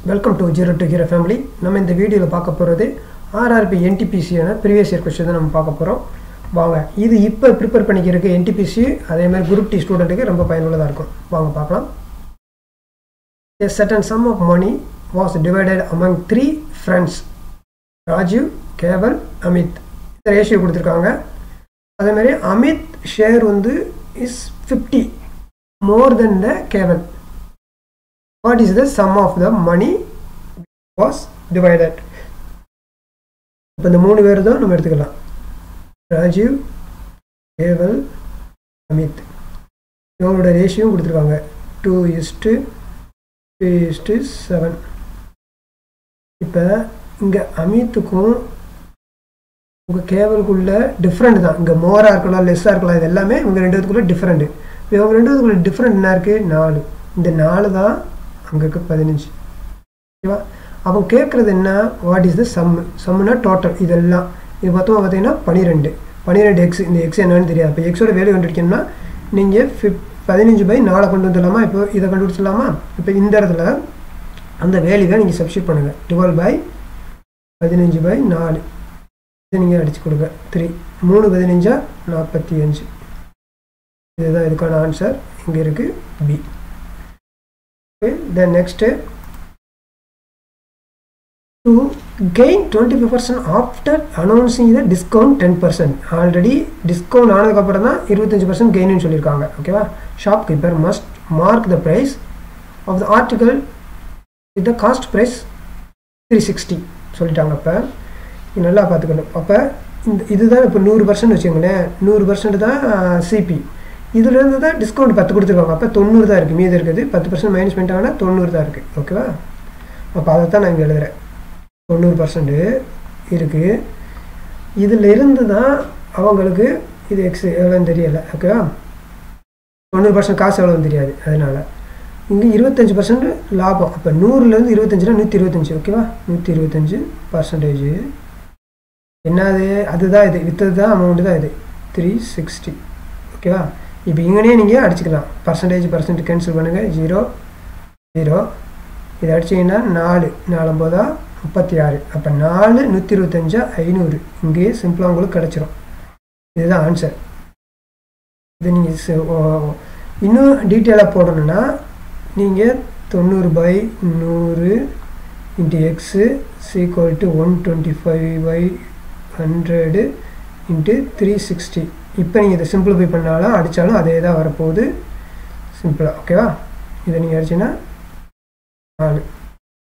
Welcome to zero to hero family. நம்ம இந்த வீடியோவில் பார்க்க போகிறது ஆர்ஆர்பி என்டிபிசியான ப்ரீவியஸ் இயர் கொஸ்டின் தான் நம்ம பார்க்க போகிறோம். வாங்க, இது இப்போ ப்ரிப்பேர் பண்ணிக்கிறதுக்கு என்டிபிசி அதே மாதிரி குரூப் டி ஸ்டூடெண்ட்டுக்கு ரொம்ப பயனுள்ளதாக இருக்கும். வாங்க பார்க்கலாம். A certain sum of money was divided among 3 friends, Rajiv, கேவல், அமித். இந்த ரேஷியோ கொடுத்துருக்காங்க. அதே மாதிரி அமித் ஷேர் வந்து is 50 more then the Kewal. What is the sum of the money was divided? இப்போ இந்த 3 பேர் தான் நம்ம எடுத்துக்கலாம். ராஜீவ், கேவல், அமித். இவங்களோட ரேஷியோ கொடுத்துருக்காங்க 2:3:7. இப்போ இங்கே அமித்துக்கும் உங்கள் கேவலுக்குள்ள டிஃப்ரெண்ட் தான். இங்கே மோராக இருக்கலாம், லெஸ்ஸாக இருக்கலாம், இது எல்லாமே இவங்க ரெண்டு பேத்துக்குள்ளே டிஃப்ரெண்ட்டு. இப்போ இவங்க ரெண்டு பேத்துக்குள்ள டிஃப்ரெண்ட் என்ன இருக்குது? 4. இந்த 4 தான் அங்கே இருக்க 15. ஓகேவா? அவங்க கேட்குறது என்ன? வாட் இஸ் த சம்முனா டோட்டல் இதெல்லாம். இது மொத்தமாக பார்த்தீங்கன்னா 12 எக்ஸ். இந்த எக்ஸ் என்னன்னு தெரியாது. இப்போ எக்ஸோட வேல்யூ கண்டுபிடிக்கணும்னா நீங்கள் 15/4 கொண்டு வந்துடலாமா? இப்போ இதை கண்டுபிடிச்சிடலாமா? இப்போ இந்த இடத்துல அந்த வேல்யூவை நீங்கள் சப்ஸ்டியூட் பண்ணுங்கள். 12/15/4 இதை நீங்கள் அடித்து கொடுங்க. 3 3/15 இதுதான் இதுக்கான ஆன்சர். இங்கே இருக்குது B. Okay, then next, to gain 25% after announcing the discount 10%. Already discount ஆனதுக்கப்புறம் தான் 25% கெயின்னு சொல்லியிருக்காங்க. ஓகேவா? Shopkeeper must mark the price of the article with the cost price 360 சொல்லிட்டாங்க. அப்போ நல்லா பார்த்துக்கணும். அப்போ இதுதான் இப்போ 100% வச்சுக்கோங்களேன். 100% தான் சிபி. இதுலேருந்து தான் டிஸ்கவுண்ட் 10 கொடுத்துருக்காங்க. அப்போ 90 தான் இருக்குது. மீது இருக்குது 10% மைனஸ் பண்ணிட்டாங்கன்னா 90 தான் இருக்குது. ஓகேவா? அப்போ அதை தான் நான் இங்கே எழுதுகிறேன். 90% இருக்குது. இதில் இருந்து தான் அவங்களுக்கு இது எக்ஸ் எவ்வளோன்னு தெரியலை. ஓகேவா? 90% காசு எவ்வளோன்னு தெரியாது. அதனால் இங்கே 25% லாபம். அப்போ 100லேருந்து 25னா 125. ஓகேவா? 125% என்னது? அதுதான் இது. வித்தது தான் அமௌண்ட்டு தான் இது 360. ஓகேவா? இப்போ இங்கேயே நீங்கள் அடிச்சுக்கலாம். பர்சன்ட் கேன்சல் பண்ணுங்கள். 0 0 இதை அடிச்சிங்கன்னா 4 4 36. அப்போ 4 125 500 இங்கேயே சிம்பிளாக உங்களுக்கு கிடச்சிரும். இதுதான் ஆன்சர். இது நீங்கள் இன்னும் டீட்டெயிலாக போடணுன்னா நீங்கள் 90/100 × x = 125/100 × 360. இப்போ நீங்கள் இதை சிம்பிளிஃபை பண்ணாலும் அடித்தாலும் அதே தான் வரப்போகுது சிம்பிளாக. ஓகேவா? இதை நீங்கள் அடிச்சிங்கன்னா 4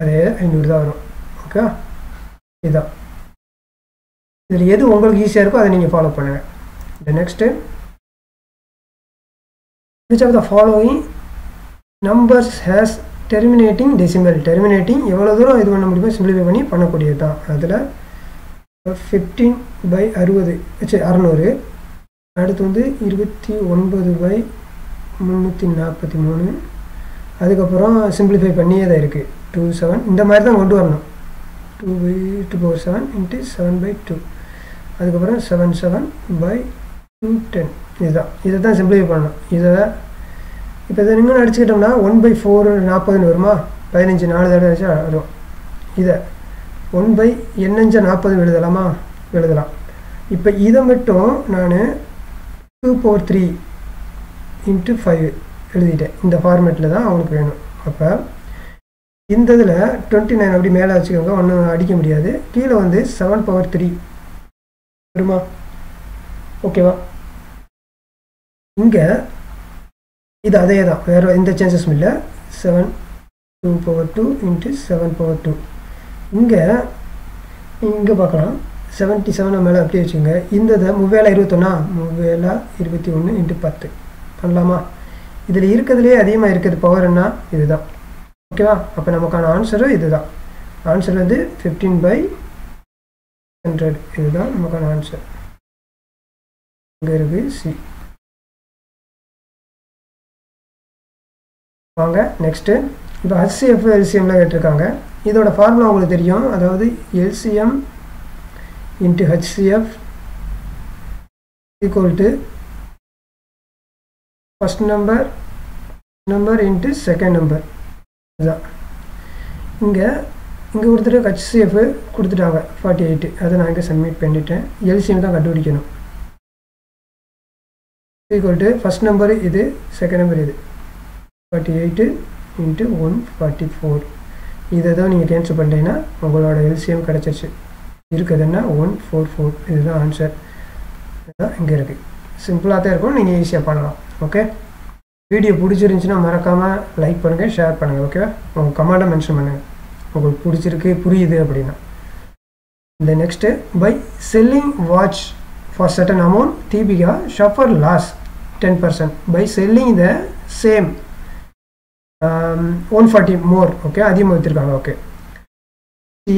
அதே 500 தான் வரும். ஓகேவா? இதுதான். இதில் எது உங்களுக்கு ஈஸியாக இருக்கோ அதை நீங்கள் ஃபாலோ பண்ணுங்கள். இந்த next, which of the following numbers has terminating decimal? Terminating எவ்வளோ தூரம் இது பண்ண முடியுமோ சிம்பிளிஃபை பண்ணி பண்ணக்கூடியது தான். அதில் 15/60 600. அடுத்து வந்து 29/343. அதுக்கப்புறம் சிம்பிளிஃபை பண்ணியே தான் இருக்குது 27. இந்த மாதிரி தான் கொண்டு வரணும். 2/7 × 7/2. அதுக்கப்புறம் 77/210. இதுதான். இதை தான் சிம்பிளிஃபை பண்ணணும். இதை இப்போ இதை நீங்கள் அடிச்சுக்கிட்டோம்னா 1/4 40 வருமா? 15 4 தடவை அடிச்சா வரும். இதை 1/40 எழுதலாமா? எழுதலாம். இப்போ இதை மட்டும் நான் 2/3 × 5 எழுதிட்டேன். இந்த ஃபார்மேட்டில் தான் அவங்களுக்கு வேணும். அப்போ இந்த இதில் 29 அப்படி மேலே வச்சுக்கோங்க. ஒன்றும் அடிக்க முடியாது. கீழே வந்து 7/3 வருமா? ஓகேவா? இங்கே இது அதே தான், வேறு எந்த சேஞ்சஸும் இல்லை. 7/2 × 7/2. இங்கே பார்க்கலாம் 77 மேலே அப்படியே வச்சுங்க. இந்த இதை 3021 × 10 பண்ணலாமா? இதில் இருக்கிறதுலே அதிகமாக இருக்கிறது பவர் என்ன? இதுதான். ஓகேவா? அப்போ நமக்கான ஆன்சரும் இதுதான். ஆன்சர் வந்து 15/100. இதுதான் நமக்கான ஆன்சர். இங்கே இருக்குது சி. வாங்க நெக்ஸ்ட்டு. இப்போ HCF LCMலாம் கேட்டிருக்காங்க. இதோட ஃபார்முலா உங்களுக்கு தெரியும். அதாவது LCM × HCF = first number into second number. இதுதான். இங்கே ஒருத்தர் HCF கொடுத்துட்டாங்க 48, அதை நான் இங்கே சப்மிட் பண்ணிட்டேன். எல்சிஎம் தான் கண்டுபிடிக்கணும். ஈக்குவல் டு ஃபஸ்ட் நம்பர் இது, செகண்ட் நம்பர் இது, 48 × 144. இதை தான் நீங்கள் கேன்சல் பண்ணிட்டீங்கன்னா உங்களோட எல்சிஎம் கிடச்சிருச்சு. இருக்குதுன்னா 144. இதுதான் ஆன்சர். இதுதான் இங்கே இருக்குது. சிம்பிளாக தான் இருக்கும், நீங்கள் ஈஸியாக பண்ணலாம். ஓகே, வீடியோ பிடிச்சிருந்துச்சின்னா மறக்காமல் லைக் பண்ணுங்கள், ஷேர் பண்ணுங்கள். ஓகேவா, உங்கள் கமெண்ட்டை மென்ஷன் பண்ணுங்கள் உங்களுக்கு பிடிச்சிருக்கு, புரியுது அப்படின்னா. இந்த next, by selling watch for certain amount Deepika suffer loss 10% by selling the same 140 more. Okay, அதிகமாக விற்றுருக்காங்க. Okay, she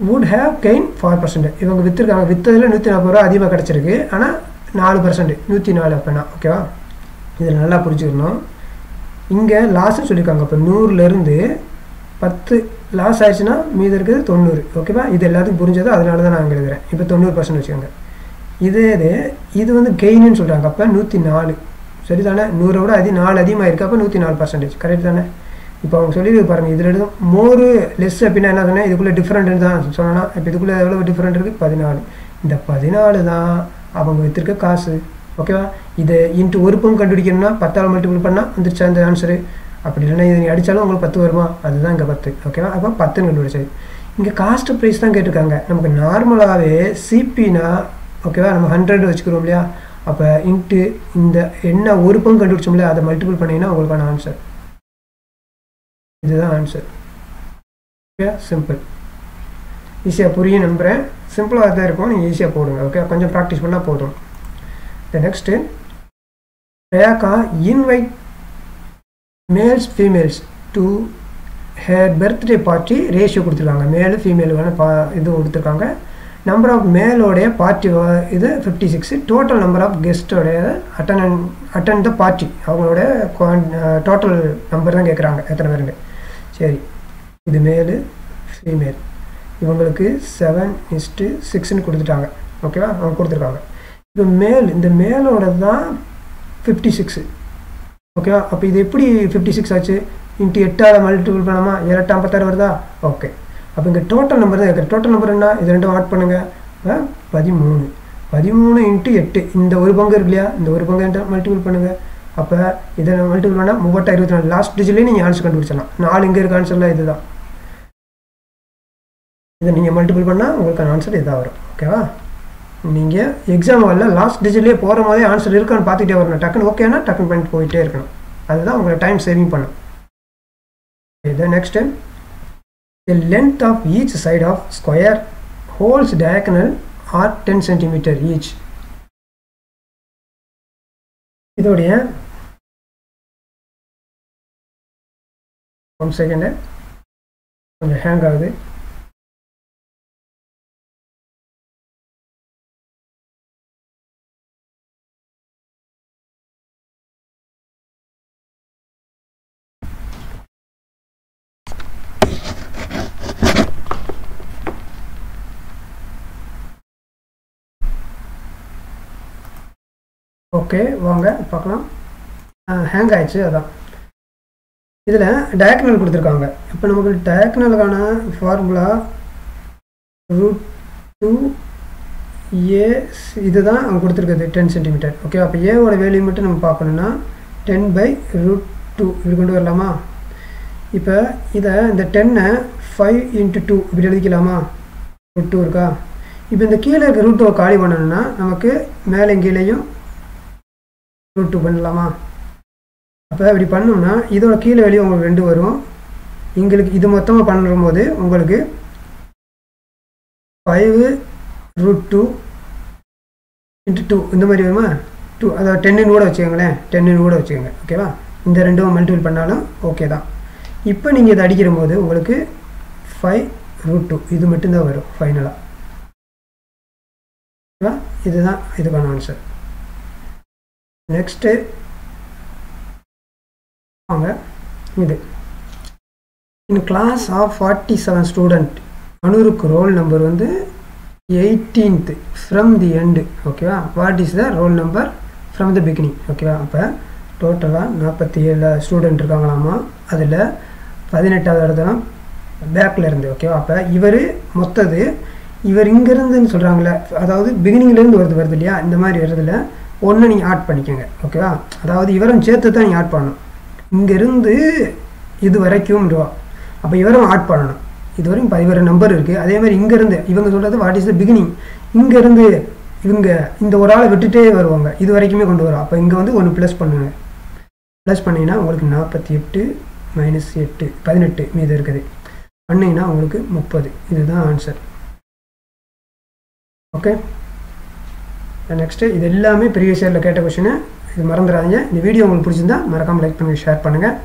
would have gain 4%. இவங்க விற்றுருக்காங்க, விற்றதில் 140 ரூபா அதிகமாக கிடச்சிருக்கு, ஆனால் 4%, 104 அப்படின்னா. ஓகேவா, இதில் நல்லா புரிஞ்சுக்கணும். இங்கே லாஸ்ன்னு சொல்லியிருக்காங்க. இப்போ 100லேருந்து 10 லாஸ் ஆயிடுச்சுன்னா மீது இருக்குது 90. ஓகேவா, இது எல்லாத்துக்கும் புரிஞ்சது, அதனால தான் நான் எழுதுகிறேன். இப்போ 90% வச்சுக்கோங்க. இது வந்து கெயின்னு சொல்கிறாங்க. அப்போ 104 சரி தானே, 100 விட 4 அதிகமாக இருக்குது. அப்போ 104%. கரெக்ட் தானே. இப்போ அவங்க சொல்லியிருக்கு பாருங்கள், இதில் எடுத்து மோரு லெஸ் அப்படின்னா என்ன சொன்னால் இதுக்குள்ளே டிஃப்ரெண்ட் தான் சொன்னால். இப்போ இதுக்குள்ளே எவ்வளோ டிஃப்ரெண்ட் இருக்குது? 14. இந்த 14 தான் அவங்க விற்றுருக்க காசு. ஓகேவா, இதை இன்ட்டு ஒரு பங்கு கண்டுபிடிக்கணும்னா 10ஆல் மல்டிபிள் பண்ணால் வந்துருச்சா இந்த ஆன்சரு. அப்படி இல்லைன்னா இதை நீ அடித்தாலும் உங்களுக்கு 10 வருமா? அதுதான் இங்கே 10. ஓகேவா, அப்போ 10ன்னு கண்டுபிடிச்சது. இங்கே காஸ்ட் ப்ரைஸ் தான் கேட்டிருக்காங்க. நமக்கு நார்மலாகவே சிபினா ஓகேவா, நம்ம 100 வச்சுக்கிறோம் இல்லையா. அப்போ இன்ட்டு இந்த என்ன ஒரு பங்கு கண்டுபிடிச்சோம் இல்லையா, அதை மல்டிபிள் பண்ணிங்கன்னா உங்களுக்கான ஆன்சர். இதுதான் ஆன்சர். Okay, simple. ஈஸியாக புரியும் நம்புகிறேன். சிம்பிளாக தான் இருக்கும், நீங்கள் ஈஸியாக போடுங்க. ஓகே, கொஞ்சம் ப்ராக்டிஸ் பண்ணால் போதும். Next, Rekha invite males females to hair birthday party ratio கொடுத்துருக்காங்க. மேலு ஃபீமேலுக்கான இது கொடுத்துருக்காங்க. நம்பர் ஆஃப் மேலோடைய பார்ட்டி இது 56. டோட்டல் நம்பர் ஆஃப் கெஸ்ட்டோடைய அட்டன் த பார்ட்டி அவங்களோட டோட்டல் நம்பர் தான் கேட்குறாங்க, எத்தனை பேருங்க. சரி, இது மேலு ஃபீமேல். இவங்களுக்கு 7:6ன்னு கொடுத்துட்டாங்க. ஓகேவா, அவங்க கொடுத்துருக்காங்க. இப்போ இந்த மேலோட தான் 56. ஓகேவா, அப்போ இது எப்படி 56 ஆச்சு? இன்ட்டு 8ஆல் மல்டிபிள் பண்ணாமா, 7 8 56 வருதா? ஓகே, அப்போ இங்கே டோட்டல் நம்பர் தான் இருக்குது. டோட்டல் நம்பர் என்ன? இது ரெண்டும் ஆட் பண்ணுங்கள். 13. 13 × 8. இந்த ஒரு பங்கு இருக்கு இல்லையா, இந்த ஒரு பங்கு மல்டிபிள் பண்ணுங்கள். அப்போ இதை மல்டிபிள் பண்ணால் 3824. லாஸ்ட் டிஜிட்லேயே நீங்கள் ஆன்சர் கண்டுபிடிச்சலாம். 4 இங்கே இருக்க ஆன்சர்லாம் இது தான். இதை நீங்கள் மல்டிபிள் பண்ணால் உங்களுக்கான ஆன்சர் இதாக வரும். ஓகேவா, நீங்கள் எக்ஸாம் வரல லாஸ்ட் டிஜிட்லேயே போகிற போதே ஆன்சர் இருக்கான்னு பார்த்துக்கிட்டே வரணும். டக்குன்னு ஓகேனா டக்குன்னு பண்ணிட்டு போயிட்டே இருக்கணும். அதுதான் உங்களை டைம் சேவிங் பண்ணும். இது next, the length of each side of square holes diagonal are 10 cm each. இதோடைய 1 செகண்ட் கொஞ்சம் ஹேங் ஆகுது. ஓகே, வாங்க பார்க்கலாம். ஹேங் ஆயிடுச்சு. அதான் இதில் டயக்னல் கொடுத்துருக்காங்க. இப்போ நமக்கு டயக்னலுக்கான ஃபார்முலா √2a. இதுதான் அவங்க கொடுத்துருக்குது 10 cm. ஓகே, அப்போ ஏவோட வேல்யூ மட்டும் நம்ம பார்க்கணுன்னா 10/√2 இப்படி கொண்டு வரலாமா? இப்போ இதை இந்த 10-ஐ 5 × 2 இப்படி எழுதிக்கலாமா? √2 இருக்கா? இப்போ இந்த கீழே இருக்க √2 காலி பண்ணணும்னா நமக்கு மேலே கீழேயும் √2 பண்ணலாமா? அப்போ இப்படி பண்ணோம்னா இதோட கீழே வெளியே உங்களுக்கு 2 வரும். எங்களுக்கு இது மொத்தமாக பண்ணும்போது உங்களுக்கு 5√2 × 2 இந்த மாதிரி வருமா? 2 அதாவது 10ன்னு கூட வச்சுக்கோங்களேன். 10ன்னு கூட வச்சுக்கோங்க. ஓகேவா, இந்த ரெண்டும் மல்டிபிள் பண்ணாலும் ஓகே தான். இப்போ நீங்கள் இதை அடிக்கிற போது உங்களுக்கு 5√2 இது மட்டும்தான் வரும் ஃபைனலாக. ஓகேவா, இதுதான் இதுக்கான ஆன்சர். நெக்ஸ்ட்டு வாங்க, இது இன் கிளாஸ் ஆஃப் 47 ஸ்டூடெண்ட் அனுருக்கு ரோல் நம்பர் வந்து 18th ஃப்ரம் தி எண்டு. ஓகேவா, what is the roll number from the beginning? ஓகேவா, அப்போ டோட்டலாக 47 ஸ்டூடெண்ட் இருக்காங்களாமா. அதில் 18வது இடத்துல பேக்கில் இருந்து ஓகேவா. அப்போ இவர் மொத்தது இவர் இங்கேருந்துன்னு சொல்கிறாங்களே, அதாவது பிகினிங்லேருந்து வருது இல்லையா, இந்த மாதிரி வருதுல ஒன்று நீங்கள் ஆட் பண்ணிக்கோங்க ஓகேவா. அதாவது இவரும் சேர்த்து தான் நீங்கள் ஆட் பண்ணணும். இங்கேருந்து இது வரைக்கும் ரூபா, அப்போ இவரும் ஆட் பண்ணணும். இது வரைக்கும் இவர் நம்பர் இருக்குது. அதே மாதிரி இங்கேருந்து இவங்க சொல்கிறது வாட் இஸ் த பிகினிங், இங்கேருந்து இவங்க இந்த ஒரு ஆளை விட்டுட்டே வருவாங்க, இது வரைக்குமே கொண்டு வரும். அப்போ இங்கே வந்து ஒன்று ப்ளஸ் பண்ணுங்க. ப்ளஸ் பண்ணிங்கன்னா உங்களுக்கு 48 மைனஸ் 8 18 மீது இருக்குது. பண்ணிங்கன்னா உங்களுக்கு 30. இதுதான் ஆன்சர். ஓகே. நெக்ஸ்ட்டு இது எல்லாமே ப்ரீவியஸ் இயரில் கேட்ட கொஸ்டின். இது மறந்துடாதீங்க. இந்த வீடியோ உங்களுக்கு பிடிச்சிருந்தா மறக்காமல் லைக் பண்ணுங்கள், ஷேர் பண்ணுங்கள்.